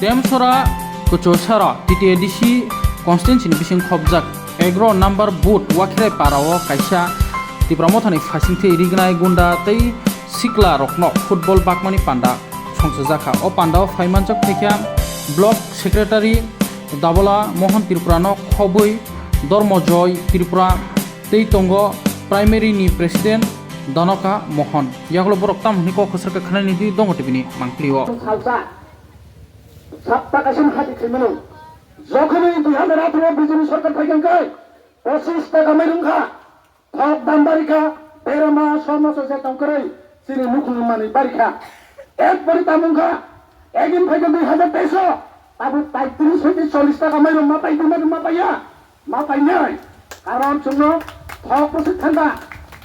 Temsora Kuchosara TTADC constituency ni bising khobjak 11 number boot wakhirai parao kaisa tipramothani fasingthei rignai gunda tei sikla rokno football bakmani panda songsajaka o panda o phaimanjak thekya block secretary Dabola Mohan Tripurano khobui Dormojoy Tripura tei tongo primary ni president Danoka Mohan yaklo borok tamni ko khosrka khanani di dongo tibini mangplio সাতটা কাশিম হাতি খেমেনো যখনই 2018 BJP সরকার থাকেন কই 25 টাকা মাইরুঙ্গা সব দাম বাড়িখা বেরমা সমস্যা যেতাম করে চিনি মুখুন মানে বাড়িখা একবারই তামুঙ্গা একদিন থেকে 2023 তারপর 35 থেকে 40 টাকা মাইরুম মা পাইতে মা পাইয়া মা পাই নাই কারণ জন্য সব প্রতি ঠান্ডা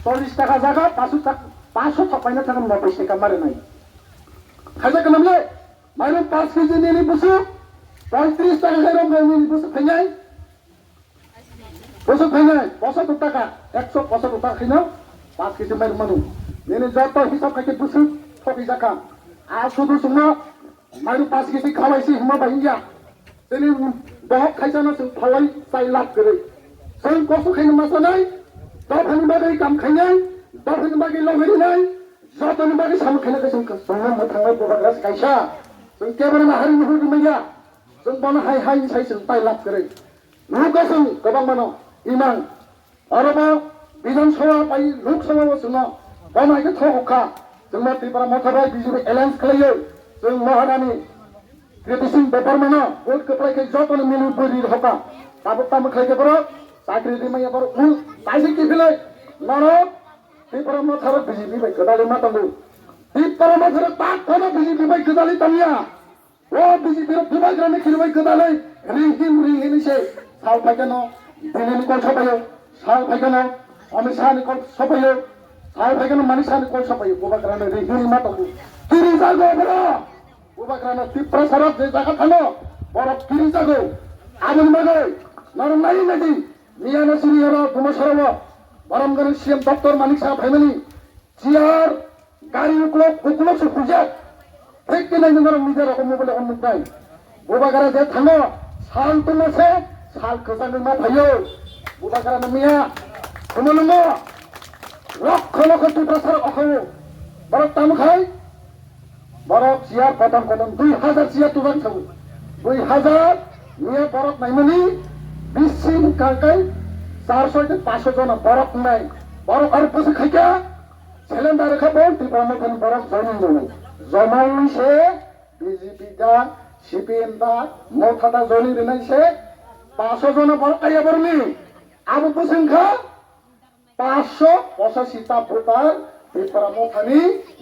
40 টাকা জায়গা 500 টাকা পাইনা টাকা মা পয়সা কামারে নাই খাজা কামলে Mayroon 5 kg nini busuk, 35 টাকা mayroon nini busuk kanyay. Busuk kanyay, 65 টাকা, 165 টাকা kinaw, 5 kg mayroon manu. Nini joto hisap kaki busuk, thoki jaka. Sudu sungna, mayroon 5 kg khawai si huma bahingya. Nini bahok khaisa na sung thawai sai lap kare. Sung kosu khaina masanay, dab hani bagay kam kanyay, dab hani bagay lawhiri nay, joto ni bagay sam khaina kasung sungna mathangay bobagras kaisa. Sung kebara na hari nuhur maya, sung bana hai sai sung tai lap kare. Luka sung kabang mano imang, araba bidan sawa pai luk sawa sungna bana ike thoka sung mati para mothabai BJP alliance kalayo sung maharani kritising bepar mano vote keplai ke joto ni milu beri hoka tabuk tam khlai ke baro sakri di maya baro ul taisi ki bilai mano ti para mothara BJP bai kadale matangu di para mothara tak kono BJP bai kadale tamya o BJP ro dubai grame khirbai kadale ring se sal paikano dilini kol sapayo sal paikano amisani kol sapayo sal paikano manisani kol sapayo boba grame ring matangu kiri jago bro boba grame tipra sarap je jaga thalo boro kiri jago amun bagai narum nai nadi miyana siriyaro dumasarawa baramgaran CM Dr. Manik Sahab family ciar gari uklok se pujat ঠিক কিনা নিজের নিজের রকম বলে অন্য নাই বুবাগারা যে থানো সাল তুলছে সাল খসানো মা ভাইও বুবাগারা মিয়া শুনুন লক্ষ লক্ষ প্রসার অখাও বড় তাম খাই বড় চেয়ার কদম 2000 চেয়ার তুবান খাবো 2000 মিয়া বরফ নাইমনি 20 সিং কাকাই 400 থেকে 500 জন বরফ নাই বরফ আর বসে খাইকা সিলিন্ডার খাবো ত্রিপুরা মতন বরফ জমা নাই জমাইছে BJP da CPM da mothata joni rinaiছে 500 জন বড় কাইয়া বরনি আবু সংখ্যা 585 টা ভোটার ত্রিপুরা মথানি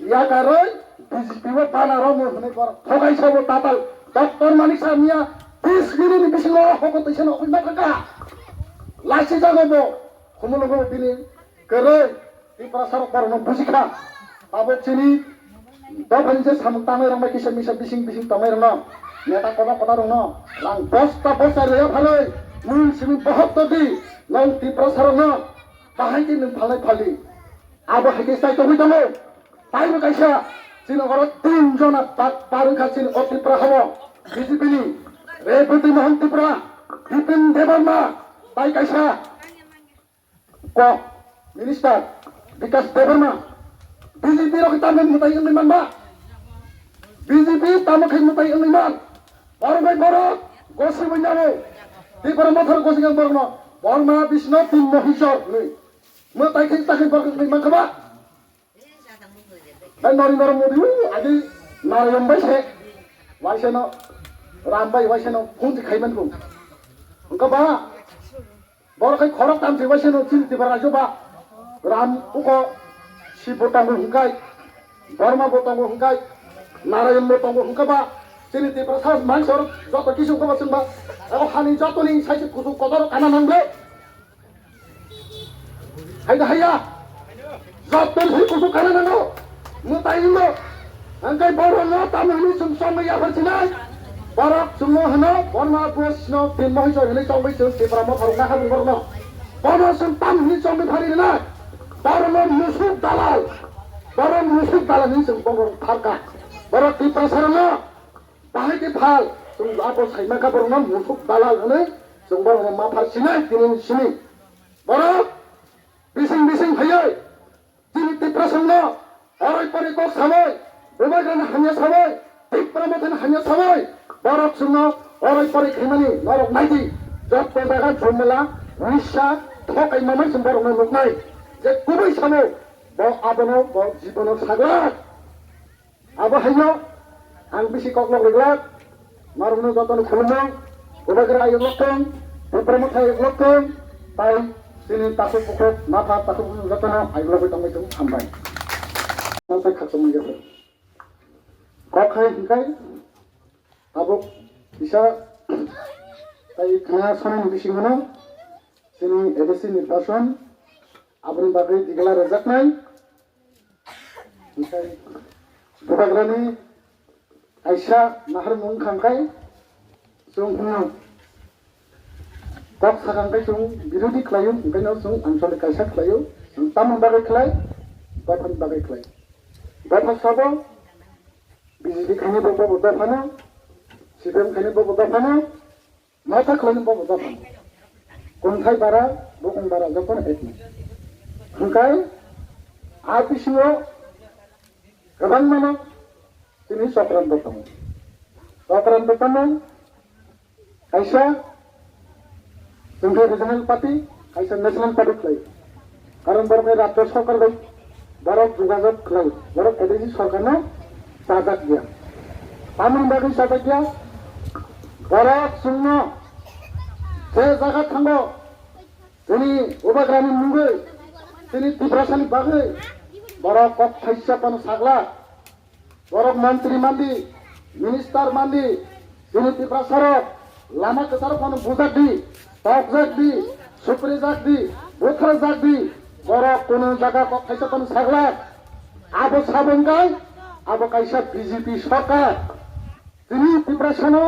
ইয়া কারই BJP ও বানারো মহনে কর ঠগাইছে ও তাতাল ডক্টর মানিক সাহেব মিয়া 20 মিনিট বিশিল হকতইছে না কইনা কাকা লাইছে জাগবো খুমলগো বিনি করে ত্রিপুরা সরকার ন বুঝিখা আবু চিনি Dapat je samuk tamai ramai kisah bising tamai ramai. Neta kota ramai. Lang bosta ya bhalai. Mul sini bahut tadi. Lang tipra sarana. Bahai ti ning bhalai. Abo hake sai to hoitamo. Tai mo kaisa. Sino goro 3 jona parung khasin o tipra habo. BJP ni. Repoti Mohan Tripura. Bipin Debarma. Tai kaisa. Ko minister Vikas Debarma. BJP ro kita memutai ang liman ba? BJP tama kayo mutai ang liman. Parang may borok, gosi mo niya mo. Di para motor gosi ang borok mo. Parang mga bisno, tin mo hisor. Mutai kayo takin borok ang liman ka ba? Dan nari mo di, adi narayong bay siya. Wai siya no, rambay, wai siya no, kunti kayo man kung. Ang ka ba? Borok kayo korok tamsi, wai siya no, di para rajo ba? Ram, uko, si botango hungkai, Burma botango hungkai, Narayan botango hungkaba, sini ti prasad mansor, joto kisung kaba sumba, ako hani joto ni sai kusuk kotor kanan nangbe. Haya, joto ni kusuk kanan nanggo, mutai mo, angkai boro no tamu ni sumsong ya bersinai, barak semua hana, Burma bos no tin mahisor ini songbe sum ti pramo haruna habu Burma, Burma sum tam ni songbe hari na. Barang musuh dalal ini sebongong harga. Barang di pasarnya बाहायदि फाल जों आबो साइमाखा बर'ना मुसुक दालाल होनो जों बर'ना मा फारसिनाय दिनैनि सिनि बर' बिसिं बिसिं फैयो दिनै डिप्रेसननो अरायपारि कक साबाय बेबायदिनो हानिया साबाय टिप्रामथन हानिया साबाय बरफ जोंनो अरायपारि खैमानि नरक नायदि जब जायगा झमेला निसा थकाय मामाय जों बर'नो नुनाय जे गुबै सानो ब आबनो ब जीवनो साग्रा आबो हायो आं बिसि कक लगला मारुनो जतन खुलुमो बेबायदिनो आयो लक्टं टिप्रामथाय लक्टं ताई दिनै ताकु पुकक नाथा ताकु जतन आइब्लाबो तंबाय जों हामबाय नाथाय खासम गेले कखाय हिंखाय आबो बिसा ताई खाना सनाय बिसि मोनो जोंनि एबीसी निर्वाचन आबोनि बागै दिगला रोजाबनाय ओमफ्राय बड'ग्रानि आइसा नाहार मुं खांखाय जों बुङो कक साखांखाय जों बिरोधि खालायो ओंखायनो जों आनसलिक आइसा खालायो जों तामुल बागै खालाय बायफानि बागै खालाय बायफासाबो बिजेपि खायनो बबा बदाफानो सिपिएम खायनो बबा बदाफानो माथा खालायनो बबा बदाफानो गन्थाइ बारा बुकुं बारा जखन एकनि ओंखाय आर बिसिङाव गोबां मानो दिनै सक्रान्त दङ सक्रान्त दङ खायसा जोंनि रिजनेल पार्टी खायसा नेशनेल पार्टी खालायो कारण बर'खै राज्य सरकार दं बर'ख जुगाजग खालायो बर'ख एडीसी सरकारनो साजाक गैया तामुल बागै साजाक गैया बर'ख जोंनो जे जायगा थांगो जोंनि उबाग्रानि मुङै जोंनि डिप्रेसननि बागै बर'ख कक थाइसापानो साग्ला बर'ख मन्त्रि मान्दि मिनिस्टार मान्दि जोंनि डिप्रेसनक लामा गोसारपानो बुजाक दी टक जाक दी सुप्रि जाक दी बोथोर जाक दी बर'ख कोनो जायगा कक थाइसापानो साग्ला आबो साबोंगाय आबो कायसा बीजेपी सरकार जोंनि डिप्रेसनाव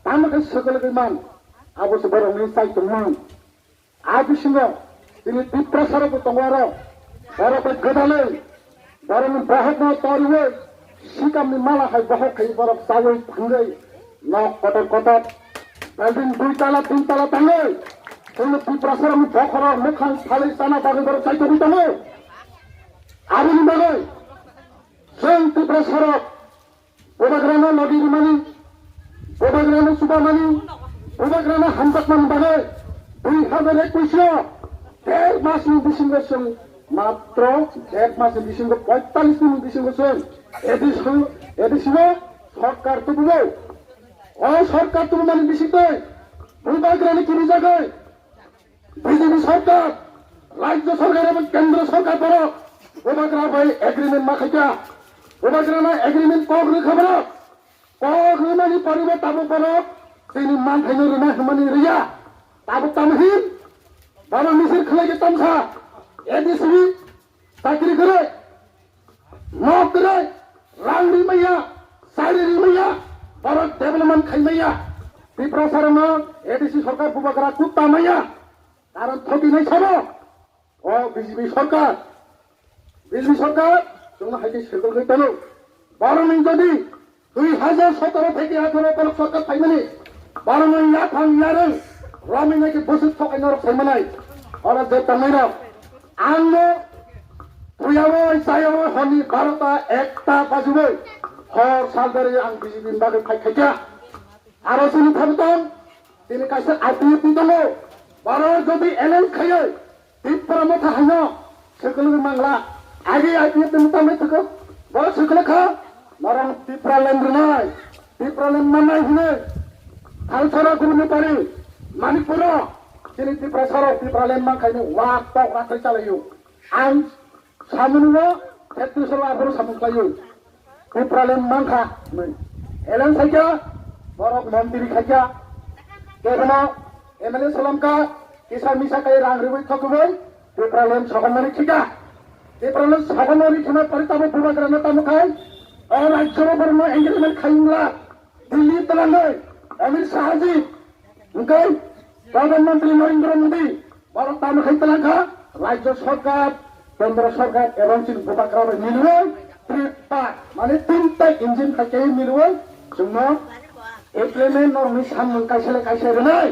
तामके सगलगैमान आबो बर'नि साइतमोन आ बिसिङाव दिनै डिप्रेसनावबो दङ आरो बर'खौ गोदानै बर'नि बहतनो तरियै सिगांनि मालाहाय बहकै बरफ जायै थाङै न' कटर कटर बिल्डिं 2 ताला 3 ताला थाङै जोंनि डिप्रेसनावनि बखराव मोखां फालै जाना बागै बरफ साइतबो दङ आबोनि बागै जों डिप्रेसनाव बबाग्रानो नदिमानि बबाग्रानो सुबामानि बबाग्रानो हामजाकमानि बागै 2021 देर मासनि बिसिङाव जों मात्र एक मासनि बिसिङाव 45 दिननि बिसिङाव जों एडिसिनाव सरकार तुबो अ सरकार तुबो मानि बिसिङै बबाग्रानि किनि जागै बीजेपी सरकार राज्य सरकार एवं केंद्र सरकार पर बबाग्रा भाई एग्रीमेंट माखाया बबाग्राना एग्रीमेंट कग्रि खबर कग्रिमानि परिबे ताबो पर जोंनि मानथायनो रोना हमानि रिया ताबो तामहिन बारा मिसिर खलायगे तामसा एडीसी साख्रि करे न करे रांनि मैया साइरि मैया भारत डेवलपमेंट खायमैया डिप्रेसनावनो एडीसी सरकार बबाग्रा कुत्ता मैया कारण थगिनाय सानो अ बीजेपी सरकार जोंनो हायदि सेगलगै दङ बर'नि जदि 2017 থেকে 18 পলক সরকার ফাইমানি বরং ইয়া থাং ইয়ারে রমিনাকে বসুত থকাইনর ফাইমানাই ওরা যে তামাইরা আঙ্গো তুইয়াবো সাইয়াবো হনি ভারতা একটা বাজুবো হর সালদারে আং বিজেপি বাগে খাইখাইয়া আরো তিনি থাকতন তিনি কাছে আইপিএফ দङ বড় যদি এলএল খাইয়ে টিপ্রামথা হাইন সেগুলো মাংলা আগে আইপিএফ মুতামে থাকো বড় সেগুলো খা বরং টিপ্রালেন নাই টিপ্রালেন মানাই হনে হালছরা গুরুনি পারি মানিপুর তিনি টিপ্রালেন মাখাইनो वाक टक राखै चालायो आं सामुनो खेत्रिसला आबो सामुखायो टिप्रालेन मांखा एलेन साइका बरक मन्दिर खाइया केबनो एमएलए सलामका किसान मिसा काई रांग्रिबै थकुबै टिप्रालेन सगनमानि खिका टिप्रालेन सगनमानि थुना परिताबो बुबाग्राना तामुखाय और राज्य बरनो एंगेजमेंट खाइंगला दिल्ली तलांगै अमित शाह जी उनकै प्रधानमंत्री नरेंद्र मोदी भारत तामुखाय तलांखा राज्य सरकार केंद्र सरकार एवं सिन बुबाग्रा मिलुयै त्रिपा माने 3टा इंजिन खाइकै मिलुयै जोंनो এপ্রিমে নরমি সামন কাইসেলে কাইসেলে নাই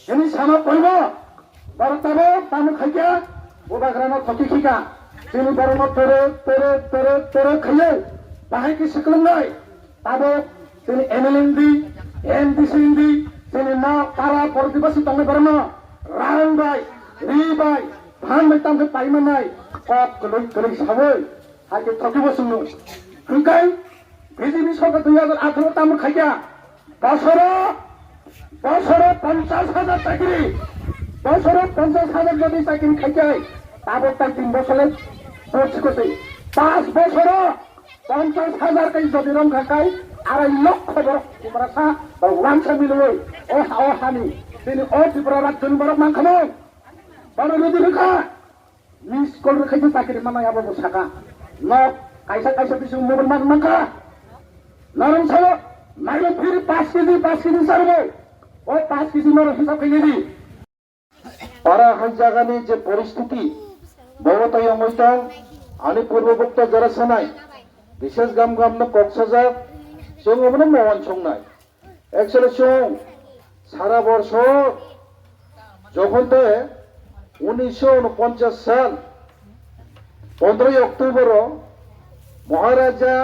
এনি সামা পড়ব বরতাবে তামু খাইকা ওবাগ্রানো থকি খিকা যিনি বরম তেরে খাইয়ে বাহাই কি শিখলেন নাই তাবো তিনি এমএলএনডি এমডিসিএনডি তিনি না তারা পরদিবাসী তঙ্গে বরম রাং বাই রি বাই ভান বাই তামকে পাইমা নাই কপ কলই সাবই হাইকে থকি বসুন খুকাই বিজেপি সরকার 2018 তামু খাইয়া বছরে 50,000 চাকরি বছরে 50,000 যদি চাকরি খাইছে তারপর তার 3 বছরে কোর্স করতে 5 বছরে 50,000 কেজি যদি রং খাই 2.5 লক্ষ বরসা বা ওয়ানসা মিলবই ও হানি তিনি ও ত্রিপুরা রাজ্য বড় মান খাবো বড় নদী রেখা মিস কল রেখাইতে চাকরি মানায় আবার বসাকা ন কাইসা কিছু মোবাইল মান মাখা নরম ছাড়ো নাইলে ফির 5 কেজি ছাড়বে ও 5 কেজি নরম হিসাব খাইয়ে দি পারা হাই জায়গানি যে পরিস্থিতি বড়তাই অমৈতাং আনি পূর্ববক্ত যারা সানাই বিশেষ গাম কক্সবাজার जों ओमने मवन संनाय एक्चुअली जों सारा वर्ष যখন 1949 সাল 15 অক্টোবর মহারাজা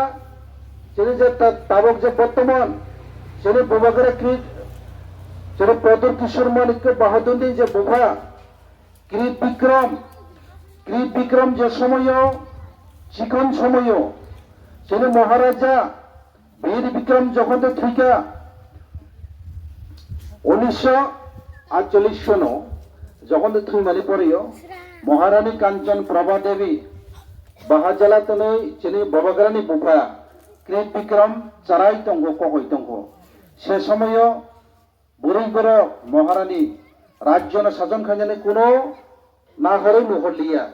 যিনি যে তাবক যে বর্তমান যিনি বোবাগরা ক্রিক যিনি প্রদর কিশোর মানিক্য বাহাদুর যে বোভা ক্রিপ বিক্রম যে সময় চিকন সময় যিনি মহারাজা বীর বিক্রম যখন থেকে 1948 সন যখন থুইমালি পড়িও মহারানী কাঞ্চন প্রভা দেবী বাহাজালা তনে যিনি ববাগ্রানি বুফা ক্রিপ বিক্রম চারাই দঙ্গ কহই দঙ্গ সে সময় বুড়িগড় মহারানী রাজ্য শাসন খাইজানি কোনো না হরে নহরলিয়া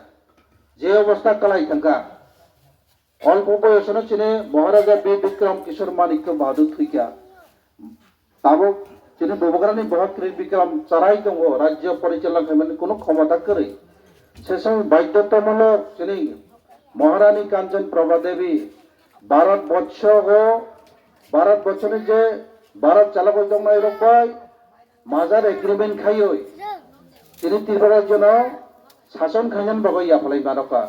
যে অবস্থা কালাই থাকা অল্প বয়সনে চিনে মহারাজা বীর বিক্রম কিশোর মানিক্য বাহাদুর থুইকা তাবো চিনে ববাগ্রানি বহুত ক্রিপ বিক্রম চারাই দঙ্গ রাজ্য পরিচালনা খাইমানি কোনো ক্ষমতা করে সে সময় বাধ্যতামূলক চিনি মহারানী কাঞ্চন প্রভা দেবী ভারত বছরে যে ভারত চালক হইতাম এরকম মাজার এগ্রিমেন্ট খাইই তিনি ত্রিপুরার জন্য শাসন খাইজান বাবাই আফলাই মানকা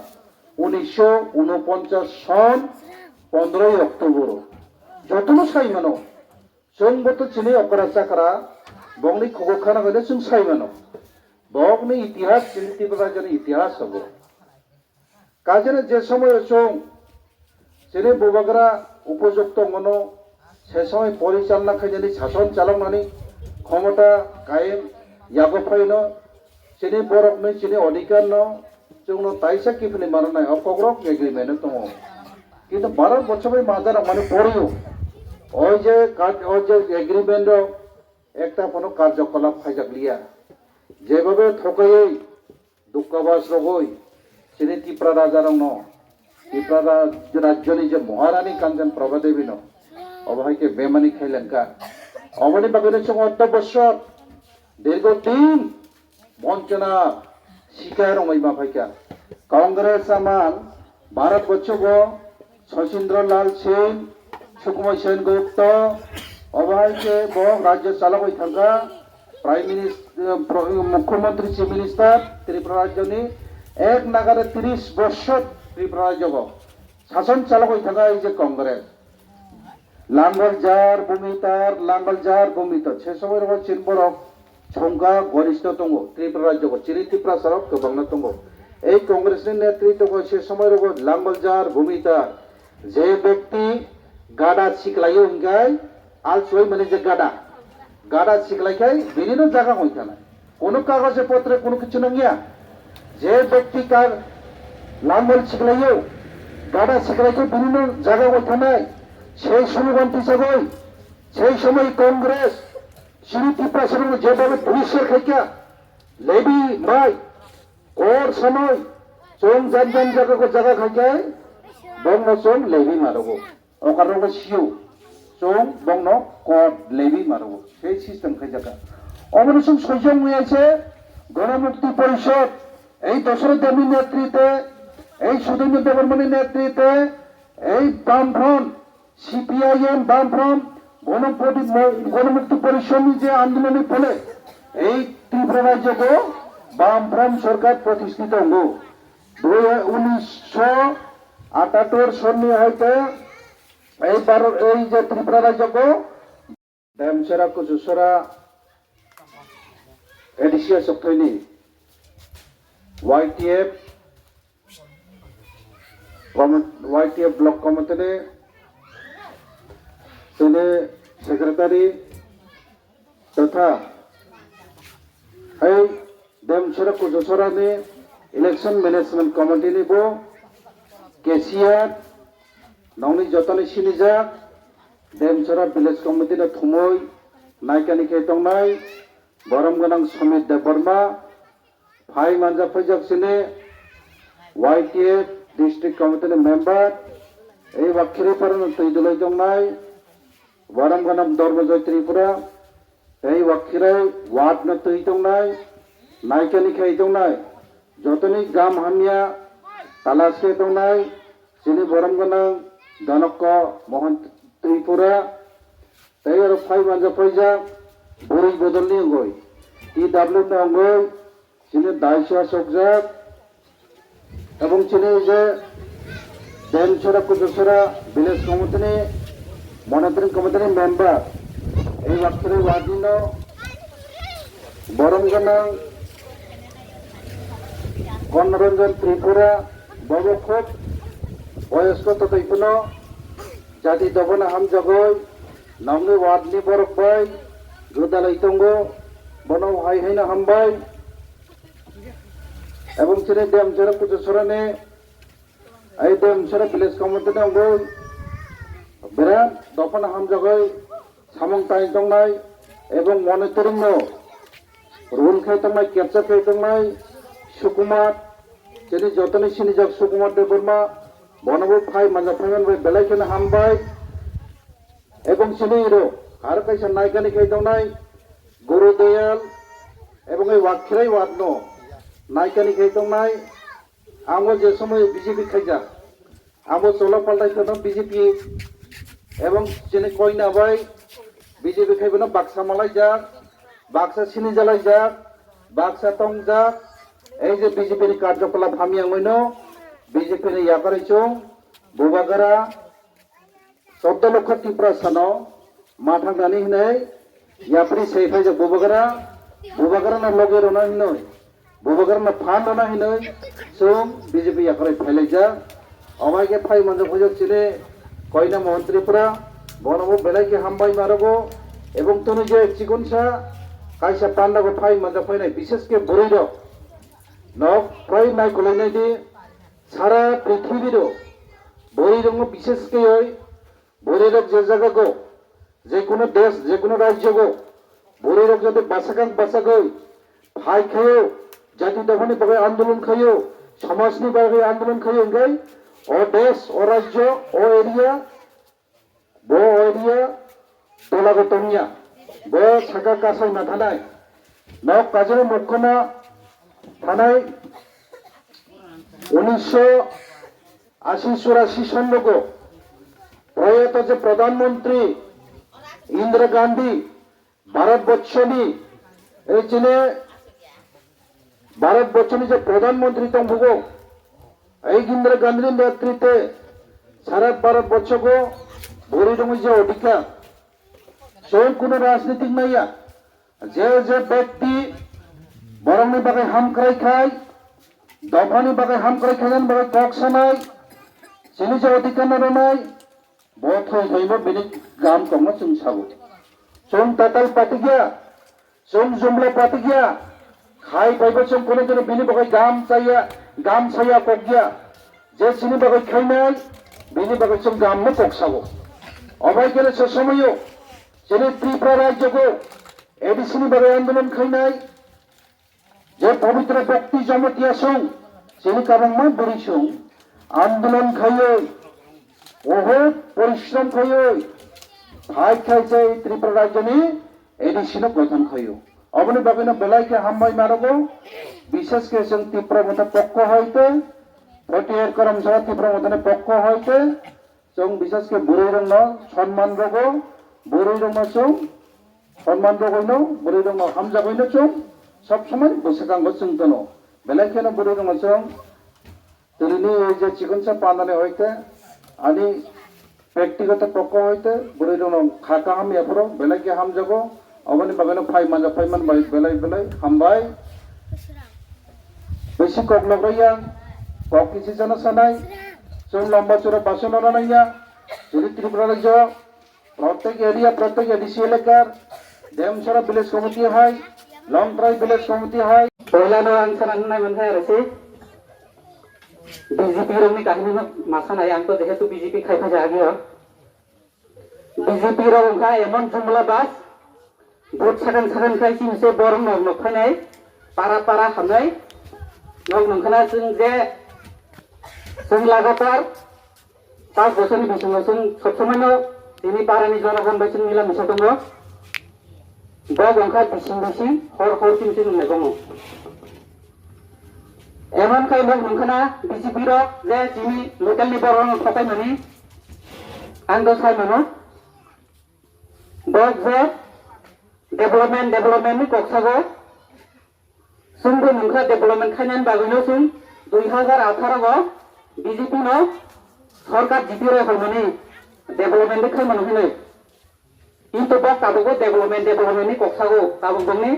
1949 সন 15 অক্টোবর যতন সাই মানো जोंबोथ चिनि अकरा चाकरा बंगनि खगखाना गने जों साइ मानो बगनि इतिहास चिनि ত্রিপুরা जन इतिहास हबो काजने जे समय जों चिनि बोबाग्रा उपयुक्त मनो से समय परिचालना खाइजानि शासन चालांनानै क्षमता कायम यागफाइनो चिनि बरफनि चिनि अधिकारनो जोंनो ताइसा किफनि मारनाय अकग्रक एग्रिमेन्ट दङ किन्तु 12 বছরে মাদার মানে পড়িও ওই যে এগ্রিমেন্ট একটা কোনো কার্যকলাপ খাইজাকলিয়া যেভাবে ঠকাই দুঃখবাস রগই চিনি ত্রিপুরা রাজা রং ত্রিপুরা রাজ্যনি যে মহারানী কাঞ্চন প্রভা দেবী অবহাইকে বেমানি খাইলেনকা অবনি বাগের সঙ্গে অর্ধবৎসর দীর্ঘদিন বঞ্চনা শিকার রঙই মাফাইকা কংগ্রেস আমার ভারতবর্ষ শচীন্দ্র লাল সিং सुकुमार सेनगुप्त अबहाय के राज्य चालक थाका प्राइम मिनिस्टर मुख्यमंत्री चीफ मिनिस्टर त्रिपुरा राज्य एक नागारे 30 বছর त्रिपुरा राज्य शासन चालक थाका कांग्रेस लांगल जार भूमितर से समय चिनबर संख्या गरिष्ठ दंग त्रिपुरा राज्य चिरि त्रिपुरा साराव गोबां दंग कांग्रेस नेतृत्व से समय लांगल जार भूमितर जे व्यक्ति गाडा सिखलायो हिंगाय आल सोय माने जे गाडा सिखलायखाय बिनिनो जागा हयखानाय कोनो कागज पत्र कोनो किछु नंगिया जे व्यक्ति कार लांगल सिखलायो गाडा सिखलायखाय बिनिनो जागा हयखानाय সেই সুলগান হিসাবে সেই সময় কংগ্রেস শ্রী ত্রিপুরা সরকার যেভাবে পুলিশের খাইকা লেবি মাই ওর সময় চোং জান জায়গা খাইকায় বঙ্গ চোং লেবি মারবো ওখানে সিউ চোং বঙ্গ কট লেবি মারবো সেই সিস্টেম খাইজাকা অবশ্য সৈজং হয়েছে গণমুক্তি পরিষদ এই দশরথ দেবীর নেতৃত্বে এই সুধীন্দ্র দেববর্মনের নেতৃত্বে এই বামফ্রন্ট সিপিআইএম বামফ্রন্ট গণমুক্তি পরিশ্রমী যে আন্দোলনের ফলে এই ত্রিপুরা রাজ্যকে বামফ্রন্ট সরকার প্রতিষ্ঠিত হল 1978 সনে হইতে এই যে ত্রিপুরা রাজ্যকে ড্যামসেরা কুচুসরা এডিসিয়া সপ্তাহনি YTF ব্লক কমিটিনে সেক্রেটারি তথা এই ড্যামসেরা কুচুসরানি ইলেকশন ম্যানেজমেন্ট কমিটিনি বো কেসিয়ার নংনি যতনি সিনিজাক ড্যামসেরা ভিলেজ কমিটিনে থুমই নাইকানি খেতंनाय বরম গনাং সমিত দেববর্মা ফাই মানজা ফৈজাকসিনে YTF ডিস্ট্রিক্ট কমিটিনি মেম্বার এই বাক্ষিরি পারন তৈদুলাই দंनाय বরম গনাং ধর্মজয় ত্রিপুরা এই বাক্ষিরাই ওয়ার্ড না তৈ দंनाय নাইকানি খাই दंनाय যতনি গাম হামিয়া তালাসকে दंनाय যিনি বরম গনাং ধনক মোহন ত্রিপুরা এই আর ফাই মানজা ফৈজাক বুড়ি বদলনি অঙ্গই TW না অঙ্গই যিনি দায়সা সকজাক এবং যিনি যে ড্যামসেরা কুচুসরা ভিলেজ কমিটিনি মনিটরিং কমিটিনি মেম্বার এই বাক্ষিরি ওয়ার্ডিন বরম গনাং কর্ণরঞ্জন ত্রিপুরা বড় খুব বয়স্ক ততইপুনো জাতি দবনা হামজাগই নংনি ওয়ার্ডনি বরক বাই গোদালাই তঙ্গো বনো হাই হাইনা হামবাই এবং চিনি ড্যামসেরা কুচুসরানে এই ড্যামসেরা ভিলেজ কমিটিনি অঙ্গই বিরাট দফনা হামজাগই সামং তাই दंनाय এবং মনিটরিং রুল খাই दंनाय ক্যাপচার খাই दंनाय সুকুমার যিনি যতনি সিনিজাক সুকুমার দেববর্মা বনবু ফাই মানজা ফাইমান বাই বেলাইখানে হামবাই এবং চিনি ইরো আর কাইসা নাইকানি খাই दंनाय গুরুদয়াল এবং এই ওয়াক্ষিরাই ওয়ার্ড নাইকানি খাই दंनाय আমো যে সময় বিজেপি খাইজা আমো চলো পাল্টাই বিজেপি এবং যিনি কইনা ভাই বিজেপি খাইবেন বাক্সা মালাই যাক বাক্সা সিনি জ্বালাই যাক বাক্সা টং যাক এই যে বিজেপির কার্যকলাপ হামিয়াংমৈন বিজেপির ইয়াকারিচং বুবাগারা 14 লক্ষ ত্রিপুরা সানো মাথাंनानै हिनै यापरि सेफाय जे बुबागारा ना लगे रना हिनै बुबागारा ना फान रना हिनै जों बिजेपि याकारै फैलायजा अमायके फाइ मानजो फैजो चिने কয়না মন্ত্রীপুরা বনবো বেলাইকে হামবাই মারবো এবং তুমি যে চিকনসা কাইসা পান্ডাগো ফাই মাজা ফাইনাই বিশেষকে বড়ইর নক ফাই নাই কলাইনাই দি সারা পৃথিবীর বড়ইরঙ্গ বিশেষকে ওই বড়ইরক যে জায়গাগো যে কোনো দেশ যে কোনো রাজ্যগো বড়ইরক যদি বাসাগৈ ফাই খায়ো জাতি দফানি বাগে আন্দোলন খায়ো সমাজনি বাগে আন্দোলন খায়ো গাই ও দেশ ও রাজ্য ও এরিয়া তোলাগতমিয়া ব সাকা কাসাই না থানায় নক কাজের মুখ্যনা থানায় 1980-84 সন্নগ প্রয়াত যে প্রধানমন্ত্রী ইন্দিরা গান্ধী ভারতবর্ষনি এই চিনে ভারতবর্ষনি যে প্রধানমন্ত্রী তঙ্গুগো এই ইন্দিরা গান্ধীর নেতৃত্বে সারা ভারতবর্ষকে বড়িরঙের যে অধিকার সেই কোনো রাজনীতিক নাইয়া যে যে ব্যক্তি বরংনি বাগে হামক্রাই খায় দফানি বাগে হামক্রাই খাইন বাগে টকসানাই যিনি যে অধিকার নাই বথই হইব বেনি গাম কম जों সাবো जों তাতাল পাতি গিয়া जों जुमला পাতি গিয়া খাই পাইব जों কোনো দিন বেনি বাগে গাম ছাইয়া কক গিয়া যে চিনি বাগে খাইনাই বেনি বাগে जों গাম ন কক সাবো অবাই গেলে সে সময়ও যিনি ত্রিপুরা রাজ্যকে এডিসিনি বাগে আন্দোলন খাইনাই যে পবিত্র ব্যক্তি জমতিয়া সং যিনি কারণমা বুড়ি সং আন্দোলন খাইয়ে ওহো পরিশ্রম খাইয়ে ভাই খাইছে ত্রিপুরা রাজ্যনি এডিসিনো গঠন খাইয়ে অবনি বাবিনো বেলাইকে হামবাই মারবো বিশেষকে जों ত্রিপুরা মধ্যে পক্ষ হইতে ভোটের কর্মসভা ত্রিপুরা মধ্যে পক্ষ হইতে जों বিশেষকে বুড়ি রঙ সম্মান রব boroi rok no chung সম্মান রকইনো boroi rok no hamjagoi chung সব সময় বসেকাঙ্গ chung tono belai kheno boroi rok no chung তরিনি এই যে চিকিৎসা পানানে হইতে আনি ব্যক্তিগত পক্ষ হইতে boroi rok no khaka ham yapro belai ke hamjago অবনি বাগানো ফাইমান বেলাই হামবাই বেশি কক লগ্রইয়া কক কিছু জন সানাই চুম লম্বা চূড়া বাসন রানাইয়া যদি ত্রিপুরা রাজ্য প্রত্যেক এডিসি এলাকার দেমসরা ভিলেজ কমিটি হয় লংট্রাই ভিলেজ কমিটি হয় পয়লানো আনসার নাই মনে আছে বিজেপি রংনি কাহিনী মাসা নাই আঙ্ক যেহেতু বিজেপি খাইফা জাগিও বিজেপি রং এমন জুমলা বাস ভোট সাগান খাই চিনसे বরং নক फायनाय पारा हामनाय नक नंखाना जों लागातार 5 बोसोरनि बिसङाव जों सब समायनो दिनै पारानि जनगण बायदि मिला मिसा दङ गंखा बिसिं हर चिमसिं होननाय दङ एमन खाय नक नंखाना बिजेपि र जे दिनै लकेलनि बरं थपायनानै आं दसाय मानो बक जे डेभलपमेन्ट नि कक्सागो जोंबो नोंखा डेभलपमेन्ट खायनायनि बागैनो जों 2018 गो बीजेपी नो सरकार जितिरे हरमानि डेभलपमेन्ट खायमानो होनो किन्तु बक ताबो डेभलपमेन्ट नि कक्सागो ताबो बंनि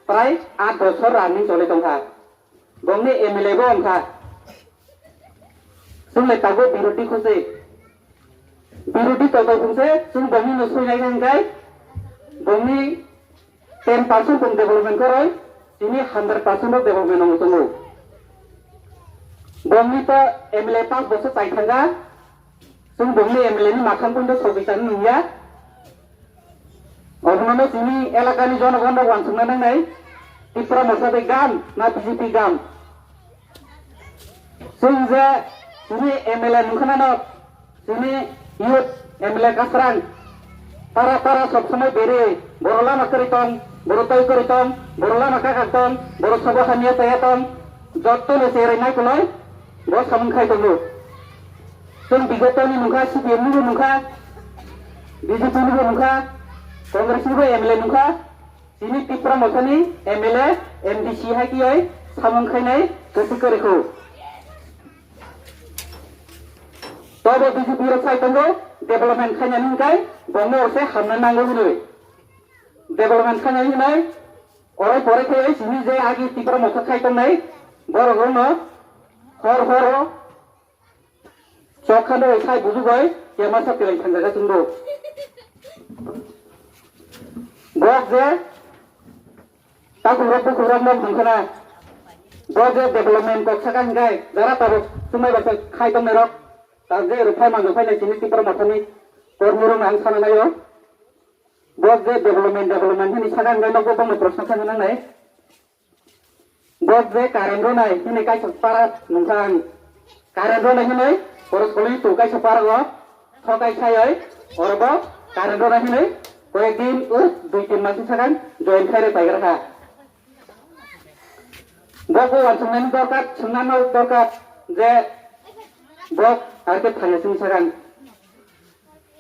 प्राय 8 बोसोर रानिं चले दंखा बंनि एमएलए बो अंखा जोंले ताबो बिरोधी खोसे बिरोधी ततो खोसे जों बंनि न सयनाय गांगाय बंनि 10% of development korai ini 100% of development nong tunggu. Bongni to MLA pas bosa taikanga, sung bongni MLA ni makan pun to sobisan nuya. Ornono sini elakani jono gondo wansung nang nai, tipra mosa be gam na BJP gam. Sung je sini MLA nungkana no sini youth MLA kasrang. Para सब समय बेरे बरला नकरितम बरतय करितम बरला नकाकातम बर सबा खानिया तयातम जत्तले सेरायनाय कलय ब सामन खायतमु जों बिगतनि नुखा CPM नि नुखा BJP नि नुखा कांग्रेस नि MLA नुखा सिनि तिप्रा मसानि एमएलए एमडीसी हाकियै सामन खायनाय गोसो करेखौ तब बीजेपी र साइतंगो डेभलपमेन्ट खायनायनि उनखाय बंनो असे हामना नांगौ होनो डेभलपमेन्ट खायनायनि उनाय अराय फरायखायै सिनि जे आगि तिप्रा मसा खायतंनाय बरगनो हर चखानो साय बुजुगय केमा साप्लाय थांजागा जोंबो बक जे ताकुरब नंखाना बक जे डेभलपमेन्ट कक्सागा हिंगाय जारा ताबो सुमाय बासा खायतंनाय रक ताजे रुफाय मांगो फायनाय सिनि तिप्रा मसानि कर्मरं आं सानायो बक जे डेभलपमेन्ट नि सागान गायनांगौ बंनो प्रश्न खानो नांनाय बक जे कारेन्ट रोनाय हिनै कायसा पारा नंखां कारेन्ट रोनाय हिनै परसकलि तो कायसा पारा गो थकाय सायै अरब कारेन्ट रोनाय हिनै कयेक दिन 2-3 मास सागान जयेन खायरे पाइग्राखा बक वानसंनायनि दरकार सोंनानो दरकार जे बक आरके थांनायसिम सागान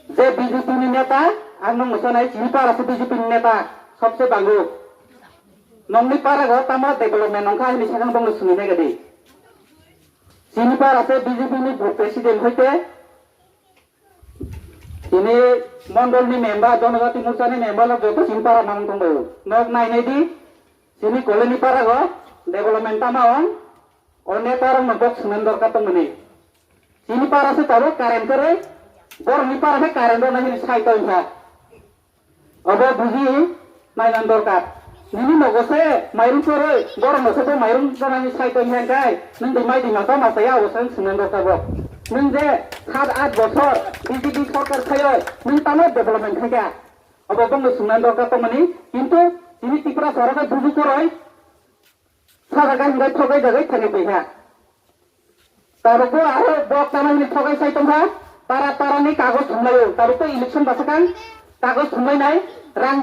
जे बीजेपी नि नेता आं नों मोसानाय चिनि पारा से बीजेपी नि नेता सबसे बांगो नंनि पारा गो तामा डेभलपमेन्ट नंखा हिनि सागान बंनो सुनिनाय गदि चिनि पारा से बीजेपी नि प्रेसिडेंट होइते ini मंडल नि मेम्बर जनजाति मोर्चा नि मेम्बर जत चिनि पारा नाम दंबो नक नायनाय दि चिनि कलेनि पारा गो डेभलपमेन्ट तामा अने पारा नबक सुनन दरकार दंमोनि चिनि पारा से तारो कारेन्ट करे बरनि पारा से कारेन्ट नाहि साइतो इहा अब बुझि नायनान दरकार निनि नगसे माइरं करे बरनोसे तो माइरं जनानि साइतो इहा गाय नों दै माइ दिमाखौ मासाया अवसन सुनन दरकार बो नों जे 7-8 बोसोर बीजेपी सरकार खायो नों तानो डेभलपमेन्ट खाया अब बंनो सुनन दरकार दंमोनि किन्तु चिनि तिप्रा सरकार बुझु करय सागा हिंगाय थगाय जागाय थाने बैहा तारको आरो बक तानानि थगाय साइतंहा पारा नि कागज थुमलायो तारको इलेक्शन बासाखान कागज थुमलायनाय रां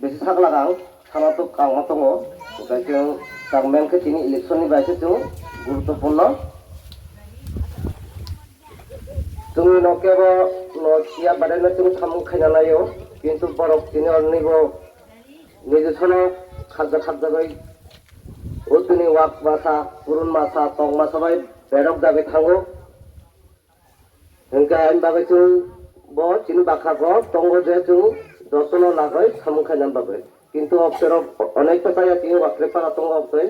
बेसे सागला गां थाना तो कांगा दङ ओमफ्राय जों गभर्नमेन्टखौ दिनै इलेक्शननि बायसो जों गुरुत्वपूर्ण जोंनि नकेबो no siap badan na chung samung khaina layo kintu borok tini ornibo nijo sono khadja gai utuni wak masa purun masa tong masa bai berok dabe thango hengka an bagai chung bo chini bakha go tongo je chung jotono lagai samung khaina bagai kintu opsero onek to saya tini wakre para tongo opsoi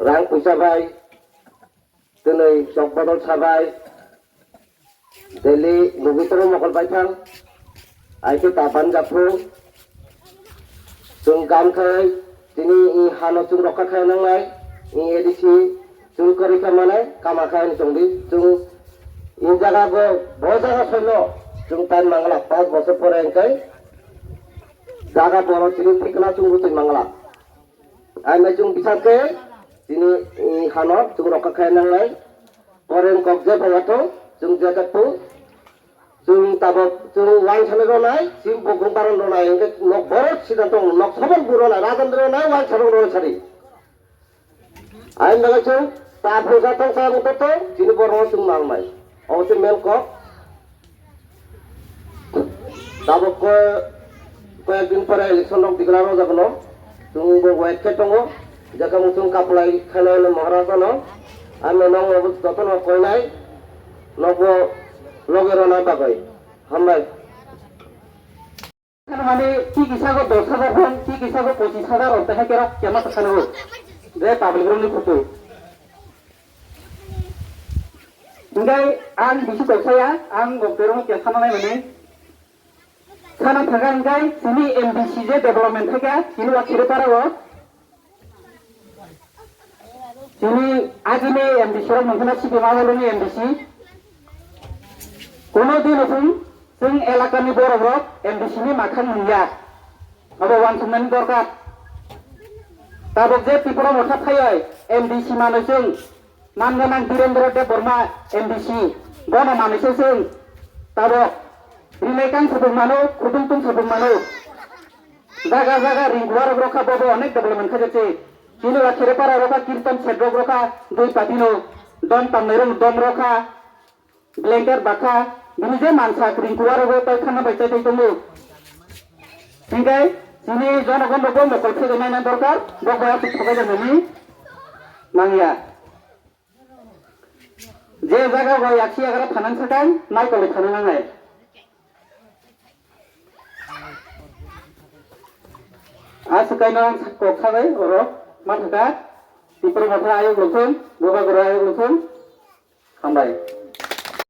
rang puisa bai tunai chok bodol sabai Delhi nubitro mokol baithang aike tapan japru chung gam khai tini I hano chung rokha khai nangai I edisi chung kori kamane kama khai ni chungbi chung in jaga go bo jaga sono chung tan mangala 5 বছর পরে enkai jaga boro tini tikla chung butin mangala ai mai chung bisake tini I hano chung rokha khai nangai poren kokje bhawato chung jaga tu chung tabok chung wang chane ro nai sim bogung baron ro nai engke nok borot sidan tong nok sabon buro nai rajendra nai wang chane ro chari ai naga chung ta phuja tong sa buto to chini boro chung mang mai awse mel ko tabok ko কয়েকদিন পরে election rock declare হয়ে যাবে chung bo wait ke tongo jaka mu chung kaplai khanai মহারাজা no আমি নং অবস্থা ততন কই নাই নব লগের না বাগাই হামবাই মানে কি কিসাগো 10,000 ফোন কি কিসাগো 25,000 অর্থ হে কেরা কেমা থাকানো যে পাবলিক রুম নি ফটো ইংগাই আন বিসি কইসায়া আন গবেরম কে খানানাই মানে খানা থাকা ইংগাই সিনি এমবিসি যে ডেভেলপমেন্ট থেকে কিনু আছিরে পারাও সিনি আগিনে এমবিসি র মনখানা সিপে মাওলনি এমবিসি কোনো দিন এখন जों एलाकानि बर'फोराव एमबिसिनि माखान नुया अब वान समनायनि दरकार दाबो जे पिपरा मथा थायो एमबिसि माने जों मानगोनां वीरेन्द्र देव बर्मा एमबिसि बना मानेसो जों दाबो रिलेकान सबमानो खुदुंतुं सबमानो जागा जागा रिंगुवार रखा बबो अनेक डेभलपमेंट खाजेचे किनु लाखिरे पारा रखा कीर्तन सेद्र रखा दुई पातिनो दन तामनेरम दम रखा ब्लेंकेट बाखा बिनि जे मानसा रिंगुवार रखा ताय खाना बायचाय थाइतोमु हिंगाय जिनि जनगण रखो मकल फेगे नायना दरकार बगया थगाय जानानि मांगिया जे जागा गय आखि आगरा थानान थाखाय नायकले थानो नाङाय आसुकायनो आं कक्साबाय अर माथाका बिपर माथा आयोग लथों गोबा गोरा आयोग लथों हामबाय